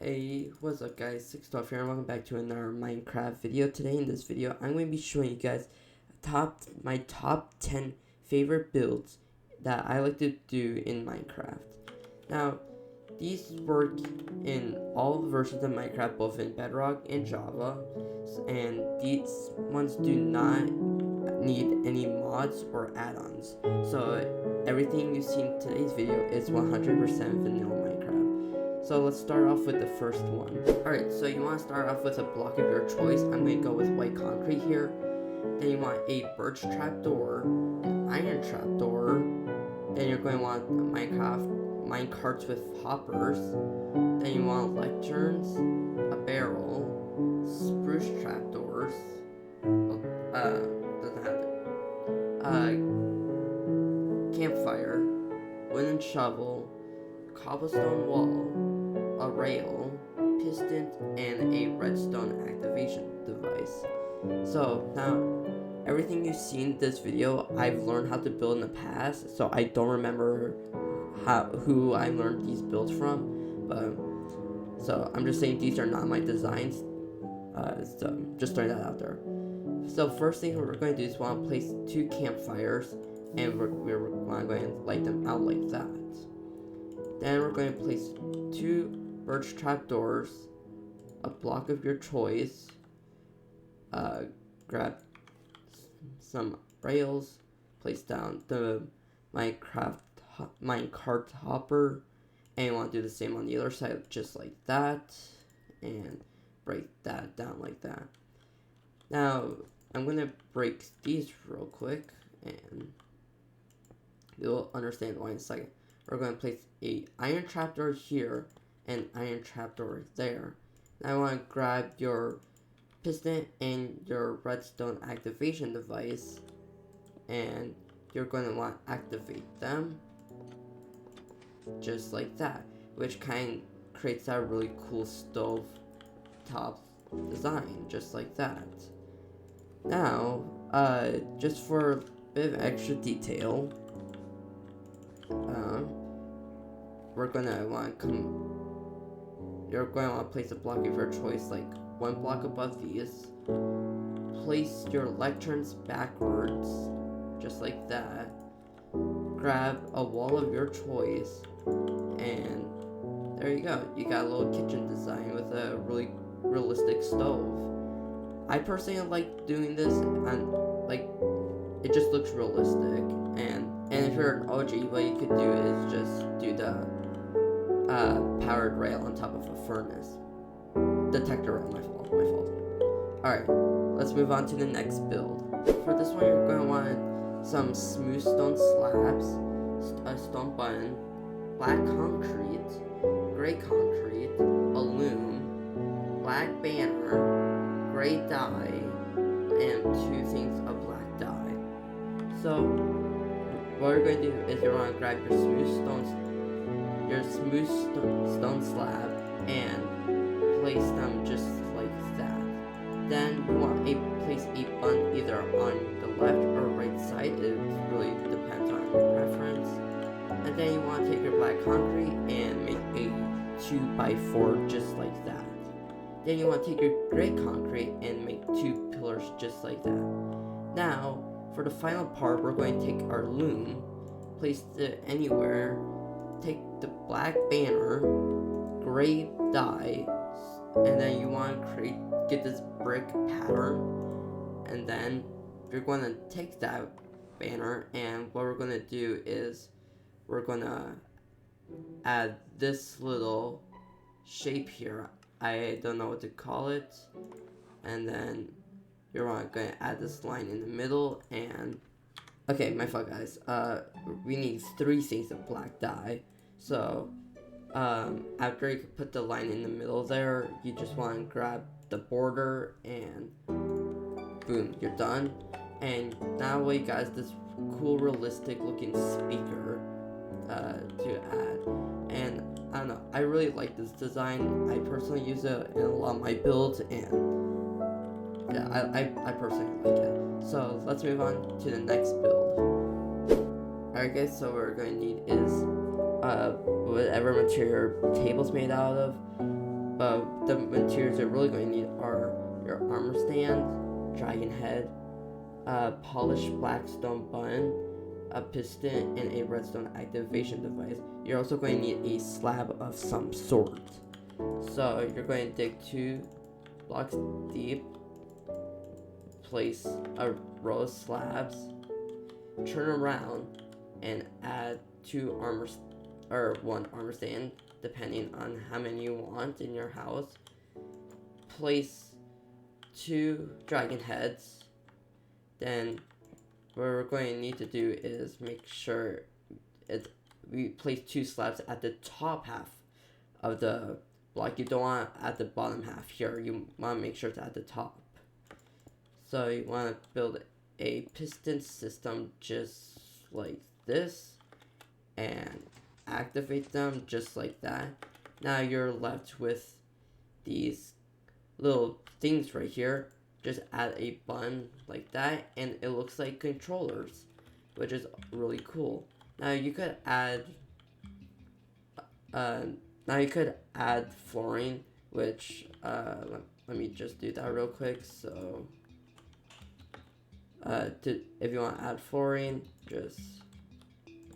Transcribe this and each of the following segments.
Hey, what's up guys, 612 here and welcome back to another Minecraft video. Today in this video, I'm going to be showing you guys my top 10 favorite builds that I like to do in Minecraft. Now, these work in all versions of Minecraft, both in Bedrock and Java, and these ones do not need any mods or add-ons. So everything you see in today's video is 100% vanilla Minecraft. So let's start off with the first one. Alright, so you want to start off with a block of your choice. I'm going to go with white concrete here. Then you want a birch trapdoor, an iron trapdoor. Then you're going to want minecarts with hoppers. Then you want lecterns, a barrel, spruce trapdoors. Doesn't have it. Campfire, wooden shovel, cobblestone wall, a rail, pistons, and a redstone activation device. So now everything you see in this video I've learned how to build in the past, so I don't remember who I learned these builds from, but so I'm just saying these are not my designs, so just throwing that out there. So first thing we're going to do is want to place 2 campfires, and we're going to light them out like that. Then we're going to place 2 birch trapdoors, a block of your choice, grab some rails, place down the minecart hopper, and you want to do the same on the other side, just like that, and break that down like that. Now I'm going to break these real quick, and you'll understand why in a second. We're going to place a iron trapdoor here and iron trapdoor there. Now I want to grab your piston and your redstone activation device, and you're going to want to activate them just like that, which kind of creates that really cool stove top design, just like that. Now, just for a bit of extra detail, you're going to want to place a block of your choice, like 1 block above these. Place your lecterns backwards, just like that. Grab a wall of your choice, and there you go. You got a little kitchen design with a really realistic stove. I personally like doing this, and like it just looks realistic. And if you're an OG, what you could do is just do the powered rail on top of a furnace. Detector rail, my fault. Alright, let's move on to the next build. For this one, you're going to want some smooth stone slabs, a stone button, black concrete, gray concrete, a loom, black banner, gray dye, and 2 things of black dye. So what we're going to do is you're going to grab your smooth stone slab and place them just like that. Then you want to place a button either on the left or right side. It really depends on your preference. And then you want to take your black concrete and make a 2x4 just like that. Then you want to take your gray concrete and make 2 pillars just like that. Now, for the final part, we're going to take our loom, place it anywhere, take the black banner, gray dye, and then you want to get this brick pattern, and then you're going to take that banner, and what we're going to do is we're going to add this little shape here. I don't know what to call it, and then you're going to add this line in the middle, and okay, my fault guys, we need 3 things of black dye. So after you put the line in the middle there, you just want to grab the border, and boom, you're done. And now we got this cool realistic looking speaker to add, and I don't know, I really like this design. I personally use it in a lot of my builds, and yeah, I personally like it. So let's move on to the next build. Alright guys, so what we're going to need is whatever material your table's made out of, the materials you're really going to need are your armor stand, dragon head, polished black stone button, a piston, and a redstone activation device. You're also going to need a slab of some sort. So you're going to dig 2 blocks deep, place a row of slabs, turn around, and add 1 armor stand, depending on how many you want in your house. Place 2 dragon heads. Then what we're going to need to do is make sure we place 2 slabs at the top half of the block. You don't want it at the bottom half here. You want to make sure it's at the top. So you want to build a piston system just like this and activate them just like that. Now you're left with these little things right here. Just add a button like that and it looks like controllers, which is really cool. Now you could add flooring, which let me just do that real quick. So if you want to add flooring, just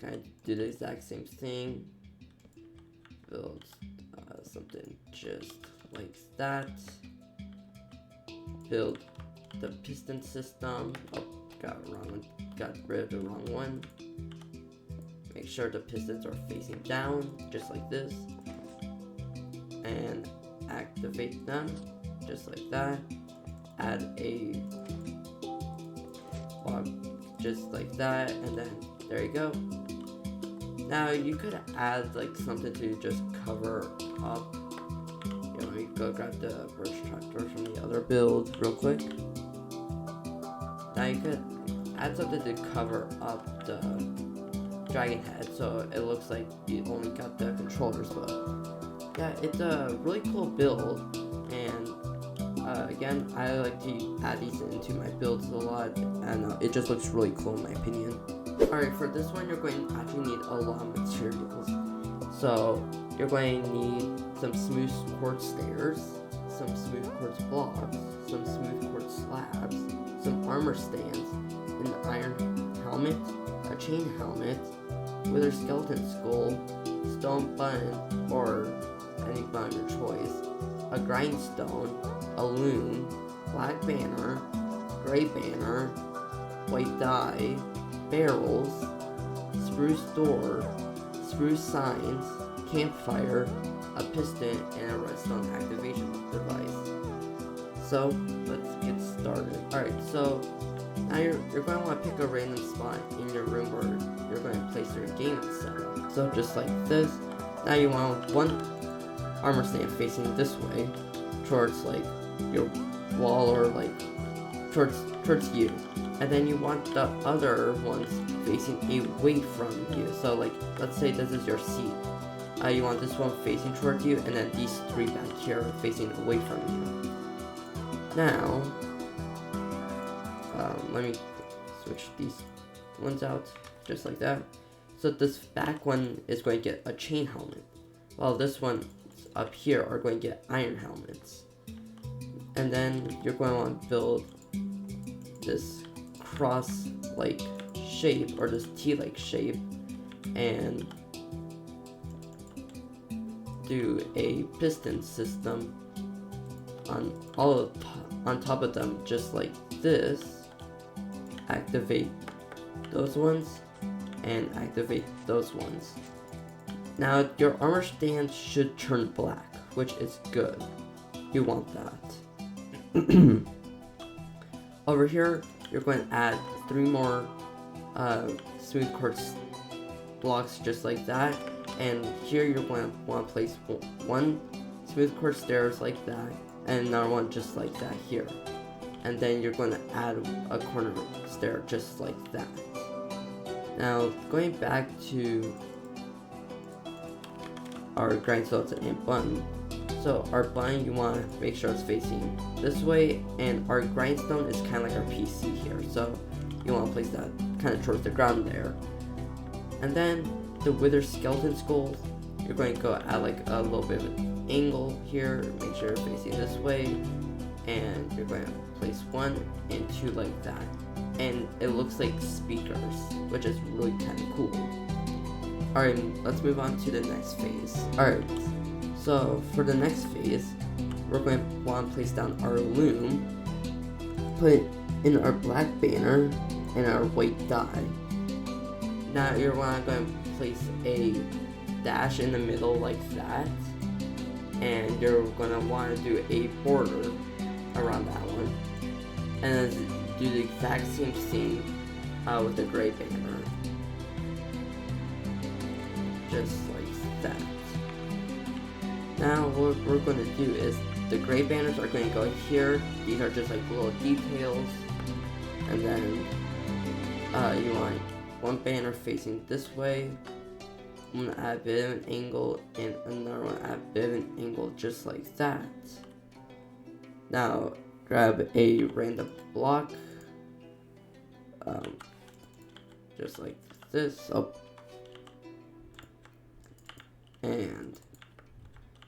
kind of do the exact same thing. Build something just like that. Build the piston system. Oh, got rid of the wrong one. Make sure the pistons are facing down, just like this. And activate them, just like that. Add a block, just like that, and then there you go. Now you could add like something to just cover up. Let me go grab the birch tractor from the other build real quick. Now you could add something to cover up the dragon head so it looks like you only got the controllers, but yeah, it's a really cool build, and again, I like to add these into my builds a lot, and it just looks really cool in my opinion. Alright, for this one you're going to actually need a lot of materials. So you're going to need some smooth quartz stairs, some smooth quartz blocks, some smooth quartz slabs, some armor stands, an iron helmet, a chain helmet, wither skeleton skull, stone button, or any button of your choice, a grindstone, a loom, black banner, gray banner, white dye, barrels, spruce door, spruce signs, campfire, a piston, and a redstone activation device. So let's get started. Alright, so now you're going to want to pick a random spot in your room where you're going to place your gaming setup. So just like this. Now you want 1 armor stand facing this way towards like your wall or like towards you, and then you want the other ones facing away from you. So like let's say this is your seat. You want this one facing towards you, and then these 3 back here facing away from you. Now let me switch these ones out just like that. So this back one is going to get a chain helmet, while this one up here are going to get iron helmets. And then you're going to want to build this cross-like shape, or this T-like shape, and do a piston system on top of them, just like this. Activate those ones and activate those ones. Now your armor stand should turn black, which is good. You want that. Over here, you're going to add 3 more smooth quartz blocks just like that. And here you're going to want to place 1 smooth quartz stairs like that, and another one just like that here. And then you're going to add a corner stair just like that. Now going back to our grindstone and button. So our button, you want to make sure it's facing this way, and our grindstone is kind of like our PC here, so you want to place that kind of towards the ground there. And then the wither skeleton skulls, you're going to go add like a little bit of angle here, make sure you're facing this way, and you're going to place 1 and 2 like that, and it looks like speakers, which is really kind of cool. Alright, let's move on to the next phase. Alright, so for the next phase, we're going to want to place down our loom, put in our black banner, and our white die. Now you're going to place a dash in the middle like that, and you're going to want to do a border around that one, and then do the exact same thing with the gray banner, just like that. Now what we're going to do is the gray banners are going to go here. These are just like little details, and then you want one banner facing this way. I'm going to add a bit of an angle, and another one add a bit of an angle just like that. Now grab a random block, just like this, and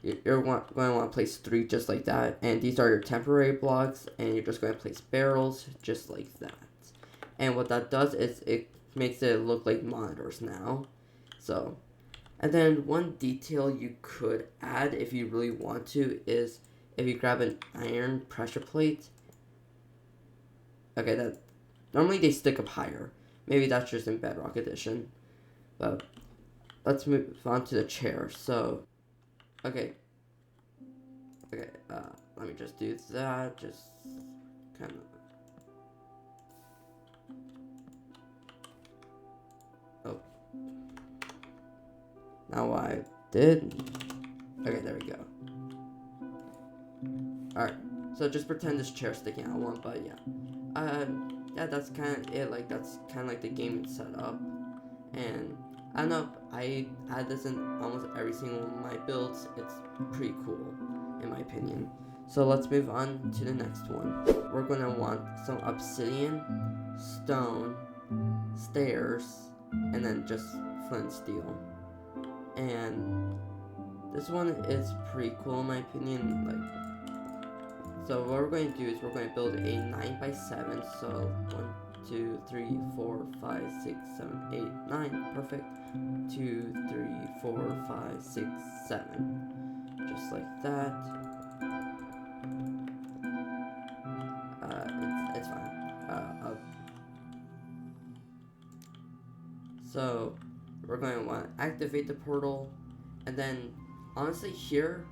you're going to want to place 3 just like that, and these are your temporary blocks, and you're just going to place barrels just like that. And what that does is it makes it look like monitors now. So, and then one detail you could add if you really want to is if you grab an iron pressure plate. Okay, that normally they stick up higher. Maybe that's just in Bedrock Edition. But let's move on to the chair. So, okay, let me just do that. Just kind of. Oh. Now what I did. Okay, there we go. Alright, so just pretend this chair's sticking out one, but yeah. Yeah, that's kind of it. Like, that's kind of like the game it's set up. And I don't know, I add this in almost every single one of my builds. It's pretty cool, in my opinion. So let's move on to the next one. We're going to want some obsidian, stone, stairs, and then just flint and steel. And this one is pretty cool in my opinion. Like, so what we're going to do is we're going to build a 9x7. So 1, 2, 3, 4, 5, 6, 7, 8, 9. Perfect. 2, 3, 4, 5, 6, 7. Just like that. It's fine. So we're going to want to activate the portal, and then honestly here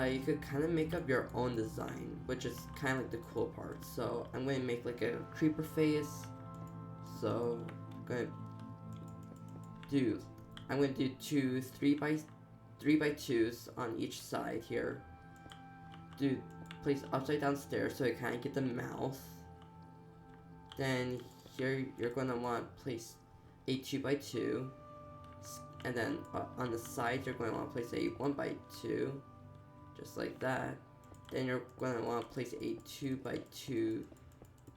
you could kind of make up your own design, which is kind of like the cool part. So I'm going to make like a creeper face. So I'm going to do 2 3x2s on each side here. Place upside down stairs so it kind of get the mouth. Then here you're going to want to place a 2x2, and then on the sides you're going to want to place a 1x2, just like that. Then you're going to want to place a 2x2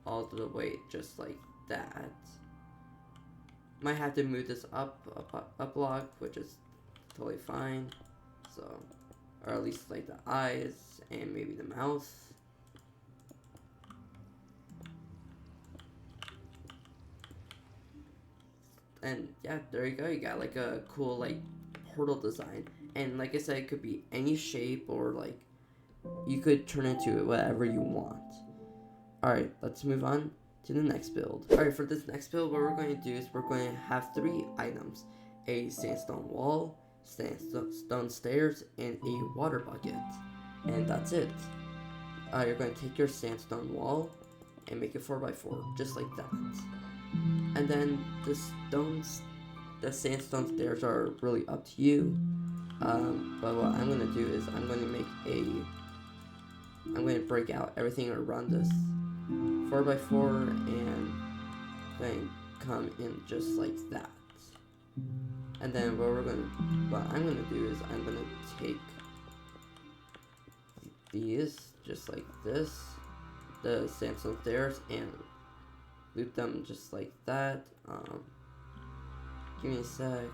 all the way just like that. Might have to move this up a block, which is totally fine. So, or at least like the eyes and maybe the mouth. And yeah, there you go. You got like a cool like portal design. And like I said, it could be any shape, or like you could turn into it whatever you want. Alright, let's move on to the next build. Alright, for this next build, what we're going to do is we're going to have 3 items: a sandstone wall, sandstone stairs, and a water bucket. And that's it. You're going to take your sandstone wall and make it 4x4, just like that. And then the sandstone stairs are really up to you. But what I'm going to do is I'm going to break out everything around this 4x4 and then come in just like that. And then what I'm going to do is I'm going to take these just like this, the sandstone stairs, and loop them just like that. Give me a sec.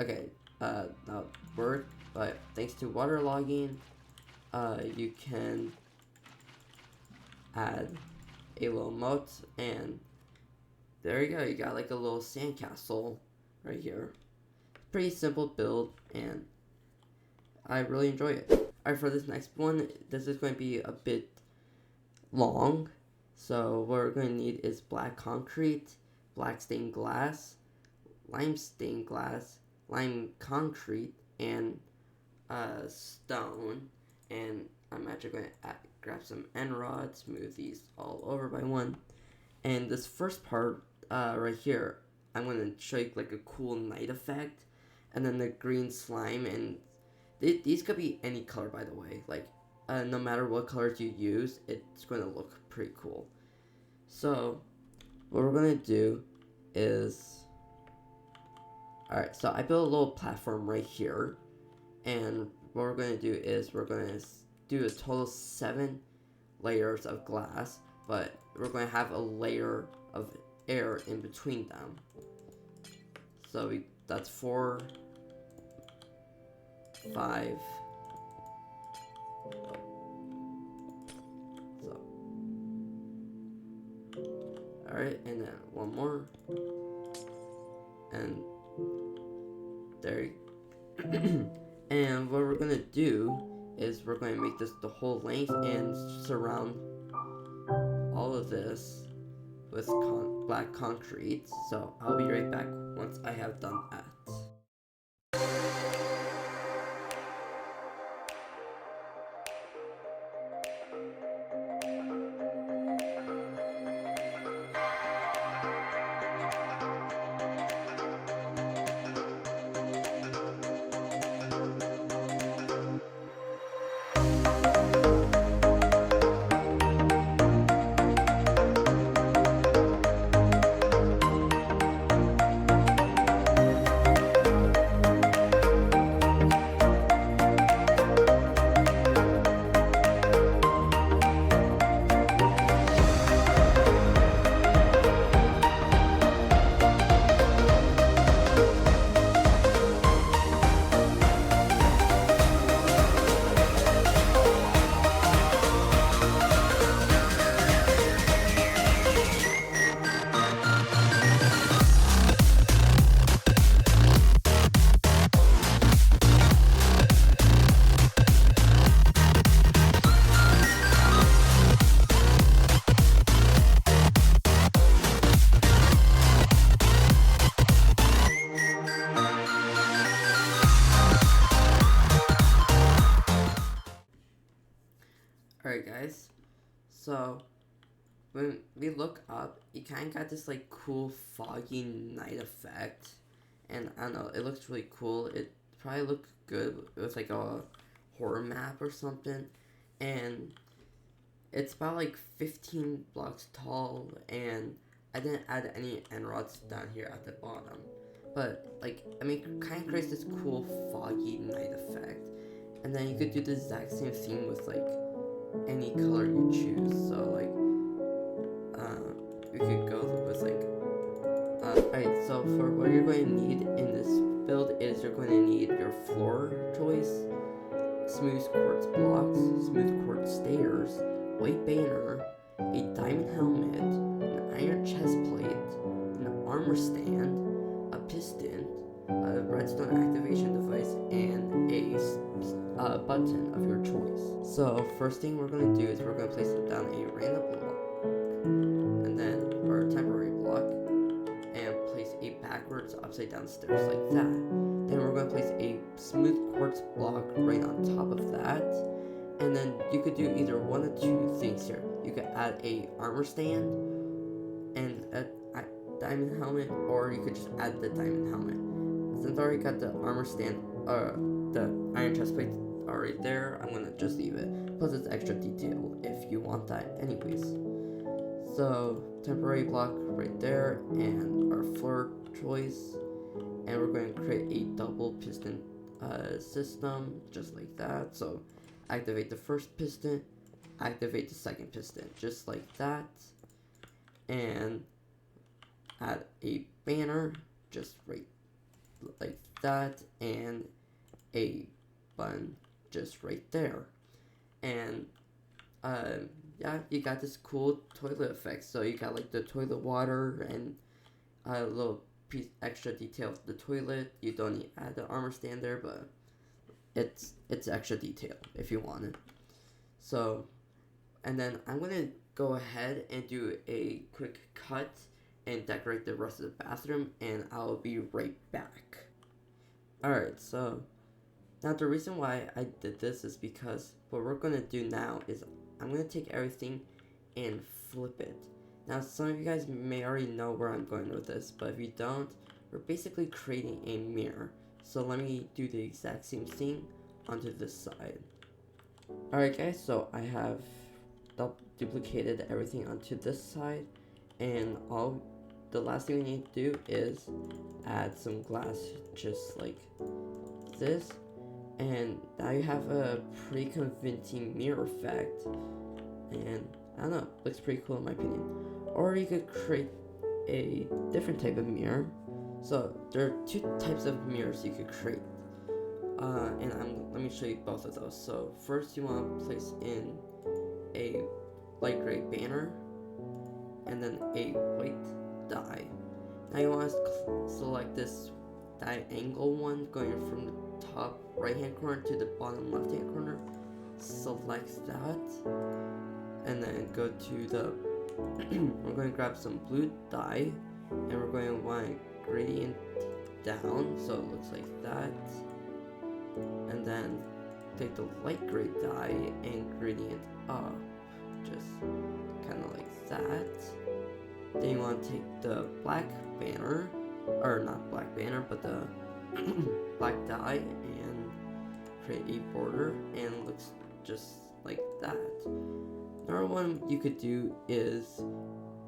Okay, that worked, but thanks to waterlogging, you can add a little moat, and there you go, you got like a little sandcastle right here. Pretty simple build, and I really enjoy it. Alright, for this next one, this is going to be a bit long, so what we're going to need is black concrete, black stained glass, lime stained glass, lime concrete, and stone. And I'm actually going to grab some end rods, move these all over by one. And this first part right here, I'm going to show you like a cool night effect, and then the green slime, and these could be any color, by the way. Like no matter what colors you use, it's going to look pretty cool. So what we're going to do is, alright, so I built a little platform right here, and what we're going to do is we're going to do a total 7 layers of glass, but we're going to have a layer of air in between them. So that's 4, 5. So, alright, and then one more, and there you And what we're gonna do is we're going to make this the whole length and surround all of this with black concrete. So I'll be right back once I have done that. Alright guys, so when we look up, you kind of got this like cool foggy night effect, and I don't know, it looks really cool. It probably looked good with like a horror map or something, and it's about like 15 blocks tall, and I didn't add any end rods down here at the bottom, but like, I mean, kind of creates this cool foggy night effect, and then you could do the exact same thing with like any color you choose. So like we could go with like alright, so for what you're going to need in this build is you're going to need your floor choice, smooth quartz blocks, smooth quartz stairs, white banner, a diamond helmet, an iron chest plate, an armor stand, a piston, a redstone activation device, and a button of your choice. So first thing we're going to do is we're going to place down a random block, and then our temporary block, and place a backwards upside down stairs like that. Then we're going to place a smooth quartz block right on top of that, and then you could do either one of two things here. You could add a armor stand and a diamond helmet, or you could just add the diamond helmet. Since I already got the armor stand, the iron chest plate already there, I'm gonna just leave it. Plus it's extra detail if you want that anyways. So temporary block right there, and our floor choice, and we're going to create a double piston system just like that. So activate the first piston, activate the second piston just like that, and add a banner just right like that, and a button just right there. And yeah, you got this cool toilet effect. So you got like the toilet water and a little piece extra detail of the toilet. You don't need to add the armor stand there, but it's extra detail if you want it. So, and then I'm gonna go ahead and do a quick cut and decorate the rest of the bathroom, and I'll be right back. Alright, so now the reason why I did this is because what we're gonna do now is I'm gonna take everything and flip it. Now some of you guys may already know where I'm going with this, but if you don't, we're basically creating a mirror. So let me do the exact same thing onto this side. Alright guys, so I have duplicated everything onto this side, and the last thing we need to do is add some glass just like this, and now you have a pretty convincing mirror effect, and I don't know, looks pretty cool in my opinion. Or you could create a different type of mirror. So there are two types of mirrors you could create, and let me show you both of those. So first you want to place in a light gray banner and then a white die. Now you want to select this diagonal one going from the top right hand corner to the bottom left hand corner. Select that, and then go to the we're going to grab some blue dye, and we're going to want gradient down so it looks like that, and then take the light gray dye and gradient up just kind of like that. Then you want to take the black banner, or not black banner, but the black dye, and create a border, and it looks just like that. Another one you could do is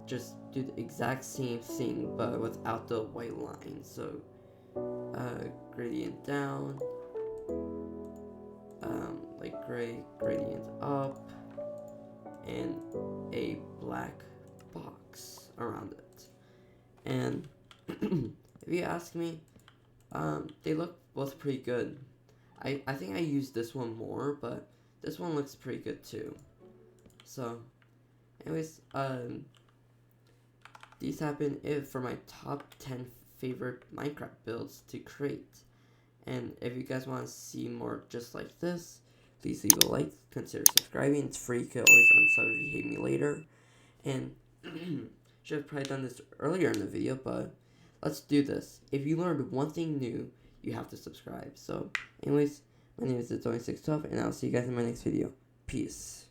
just do the exact same thing but without the white line. So gradient down, light gray, gradient up, and a black box around it. And if you ask me, they look both pretty good. I think I used this one more, but this one looks pretty good too. So anyways, these have been it for my top 10 favorite Minecraft builds to create. And if you guys want to see more just like this, please leave a like, consider subscribing. It's free. You can always unsub if you hate me later. And should have probably done this earlier in the video, but let's do this. If you learned one thing new, you have to subscribe. So anyways, my name is ADD-ONS, and I'll see you guys in my next video. Peace.